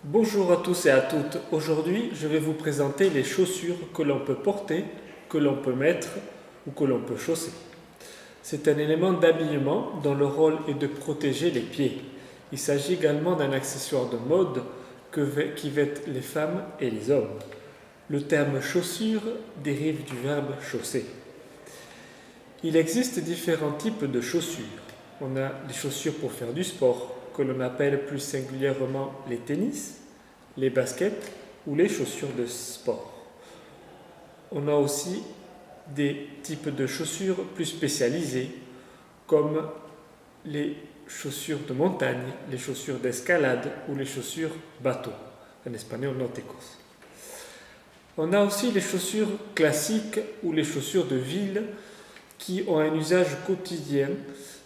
Bonjour à tous et à toutes. Aujourd'hui, je vais vous présenter les chaussures que l'on peut porter, que l'on peut mettre ou que l'on peut chausser. C'est un élément d'habillement dont le rôle est de protéger les pieds. Il s'agit également d'un accessoire de mode qui vêtent les femmes et les hommes. Le terme chaussure dérive du verbe chausser. Il existe différents types de chaussures. On a les chaussures pour faire du sport, que l'on appelle plus singulièrement les tennis, les baskets ou les chaussures de sport. On a aussi des types de chaussures plus spécialisées, comme les chaussures de montagne, les chaussures d'escalade ou les chaussures bateau, en espagnol nauticos. On a aussi les chaussures classiques ou les chaussures de ville qui ont un usage quotidien.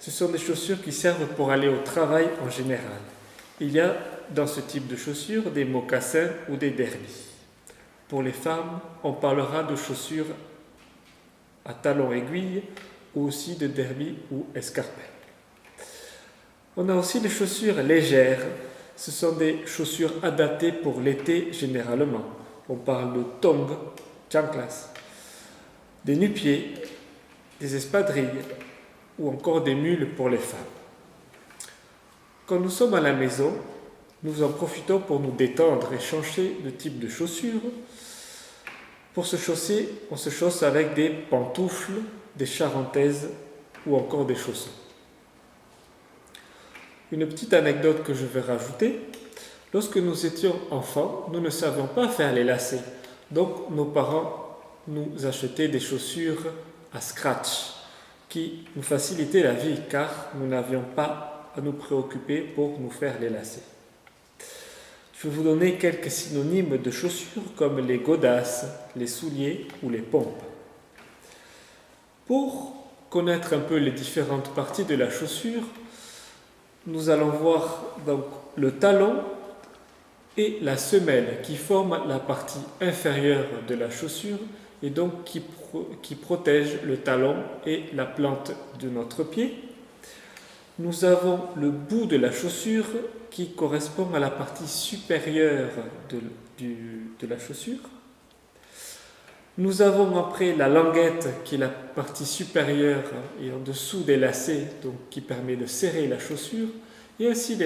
Ce sont des chaussures qui servent pour aller au travail en général. Il y a dans ce type de chaussures des mocassins ou des derbies. Pour les femmes, on parlera de chaussures à talons aiguilles ou aussi de derbies ou escarpins. On a aussi les chaussures légères. Ce sont des chaussures adaptées pour l'été généralement. On parle de tongs, chanclas, des nu-pieds, des espadrilles ou encore des mules pour les femmes. Quand nous sommes à la maison, nous en profitons pour nous détendre et changer de type de chaussures. Pour se chausser, on se chausse avec des pantoufles, des charentaises ou encore des chaussons. Une petite anecdote que je vais rajouter. Lorsque nous étions enfants, nous ne savions pas faire les lacets. Donc nos parents nous achetaient des chaussures à scratch qui nous facilitaient la vie car nous n'avions pas à nous préoccuper pour nous faire les lacets. Je vais vous donner quelques synonymes de chaussures comme les godasses, les souliers ou les pompes. Pour connaître un peu les différentes parties de la chaussure, nous allons voir donc le talon et la semelle qui forment la partie inférieure de la chaussure et donc qui protège le talon et la plante de notre pied. Nous avons le bout de la chaussure qui correspond à la partie supérieure de la chaussure. Nous avons après la languette qui est la partie supérieure et en dessous des lacets, donc qui permet de serrer la chaussure, et ainsi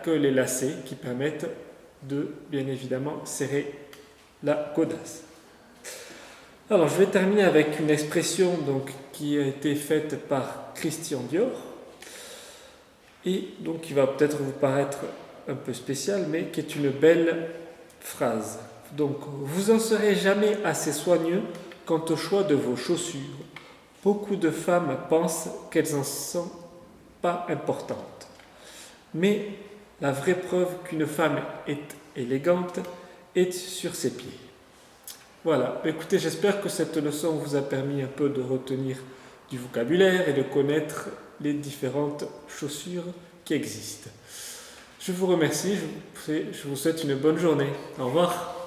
que les lacets qui permettent de, bien évidemment, serrer la godasse. Alors, je vais terminer avec une expression qui a été faite par Christian Dior, et donc qui va peut-être vous paraître un peu spécial, mais qui est une belle phrase. Donc, vous en serez jamais assez soigneux quant au choix de vos chaussures. Beaucoup de femmes pensent qu'elles n'en sont pas importantes. Mais la vraie preuve qu'une femme est élégante est sur ses pieds. Voilà, écoutez, j'espère que cette leçon vous a permis un peu de retenir du vocabulaire et de connaître les différentes chaussures qui existent. Je vous remercie, je vous souhaite une bonne journée. Au revoir.